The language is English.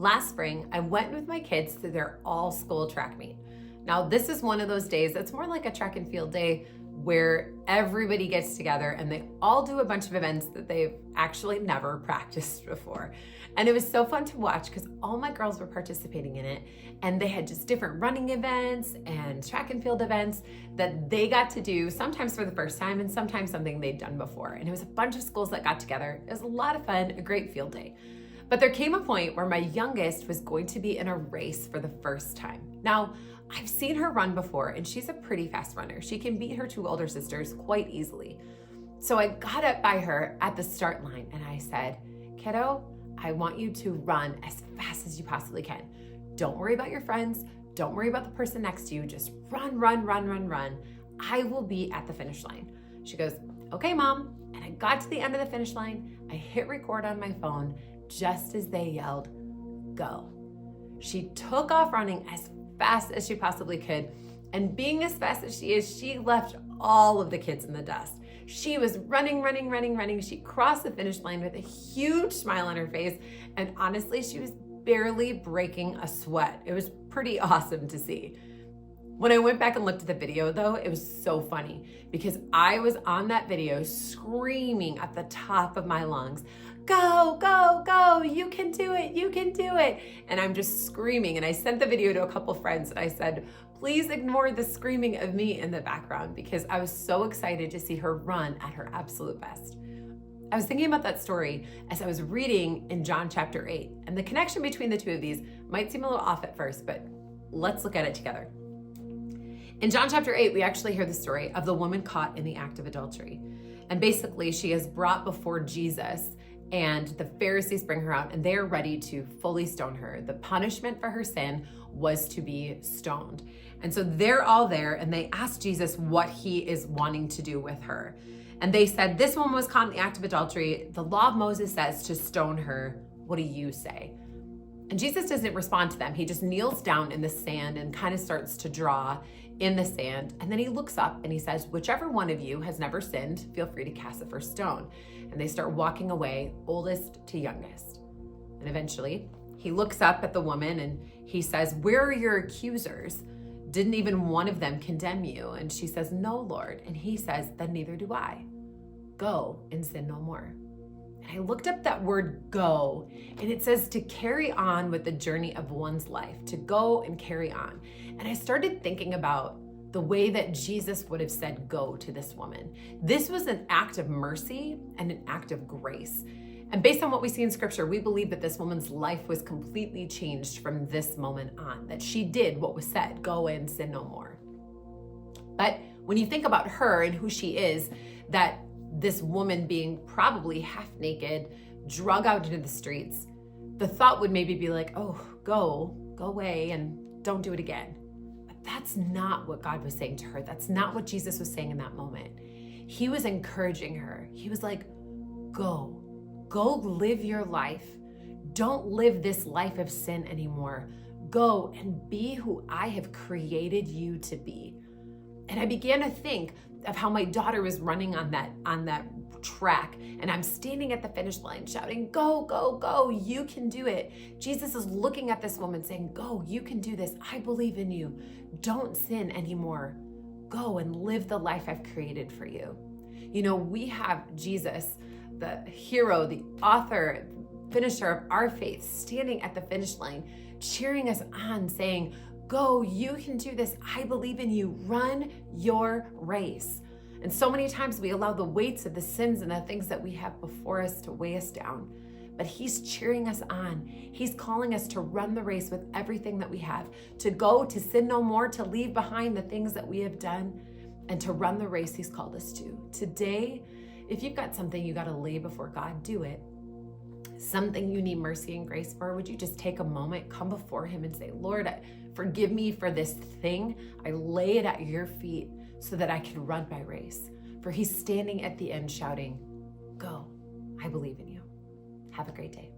Last spring, I went with my kids to their all-school track meet. Now, this is one of those days that's more like a track and field day where everybody gets together and they all do a bunch of events that they've actually never practiced before. And it was so fun to watch because all my girls were participating in it, and they had just different running events and track and field events that they got to do, sometimes for the first time and sometimes something they'd done before. And it was a bunch of schools that got together. It was a lot of fun, a great field day. But there came a point where my youngest was going to be in a race for the first time. Now, I've seen her run before, and she's a pretty fast runner. She can beat her two older sisters quite easily. So I got up by her at the start line and I said, "Kiddo, I want you to run as fast as you possibly can. Don't worry about your friends. Don't worry about the person next to you. Just run, run, run, run, run. I will be at the finish line." She goes, "Okay, Mom." And I got to the end of the finish line. I hit record on my phone just as they yelled, "Go." She took off running as fast as she possibly could. And being as fast as she is, she left all of the kids in the dust. She was running, running, running, running. She crossed the finish line with a huge smile on her face. And honestly, she was barely breaking a sweat. It was pretty awesome to see. When I went back and looked at the video though, it was so funny because I was on that video screaming at the top of my lungs, "Go, go, go, you can do it, you can do it." And I'm just screaming. And I sent the video to a couple friends and I said, please ignore the screaming of me in the background because I was so excited to see her run at her absolute best. I was thinking about that story as I was reading in John chapter 8. And the connection between the two of these might seem a little off at first, but let's look at it together. In John chapter 8, we actually hear the story of the woman caught in the act of adultery. And basically, she is brought before Jesus, and the Pharisees bring her out, and they are ready to fully stone her. The punishment for her sin was to be stoned. And so they're all there, and they ask Jesus what he is wanting to do with her. And they said, "This woman was caught in the act of adultery. The law of Moses says to stone her. What do you say?" And Jesus doesn't respond to them. He just kneels down in the sand and kind of starts to draw in the sand. And then he looks up and he says, "Whichever one of you has never sinned, feel free to cast the first stone." And they start walking away, oldest to youngest. And eventually he looks up at the woman and he says, "Where are your accusers? Didn't even one of them condemn you?" And she says, "No, Lord." And he says, "Then neither do I. Go and sin no more." And I looked up that word "go," and it says to carry on with the journey of one's life, to go and carry on. And I started thinking about the way that Jesus would have said "go" to this woman. This was an act of mercy and an act of grace. And based on what we see in scripture, we believe that this woman's life was completely changed from this moment on, that she did what was said, "Go and sin no more." But when you think about her and who she is, that this woman being probably half naked, drug out into the streets, the thought would maybe be like, "Oh, go away and don't do it again." But that's not what God was saying to her. That's not what Jesus was saying in that moment. He was encouraging her. He was like, go live your life. Don't live this life of sin anymore. Go and be who I have created you to be. And I began to think of how my daughter was running on that track, and I'm standing at the finish line shouting, "Go, go, go, you can do it." Jesus is looking at this woman saying, "Go, you can do this. I believe in you. Don't sin anymore. Go and live the life I've created for you." You know, we have Jesus, the hero, the author, finisher of our faith, standing at the finish line, cheering us on, saying, "Go, you can do this. I believe in you. Run your race." And so many times we allow the weights of the sins and the things that we have before us to weigh us down. But he's cheering us on. He's calling us to run the race with everything that we have, to go, to sin no more, to leave behind the things that we have done, and to run the race he's called us to. Today, if you've got something you got to lay before God, do it. Something you need mercy and grace for, would you just take a moment, come before him and say, "Lord, forgive me for this thing. I lay it at your feet so that I can run my race." For he's standing at the end shouting, "Go, I believe in you." Have a great day.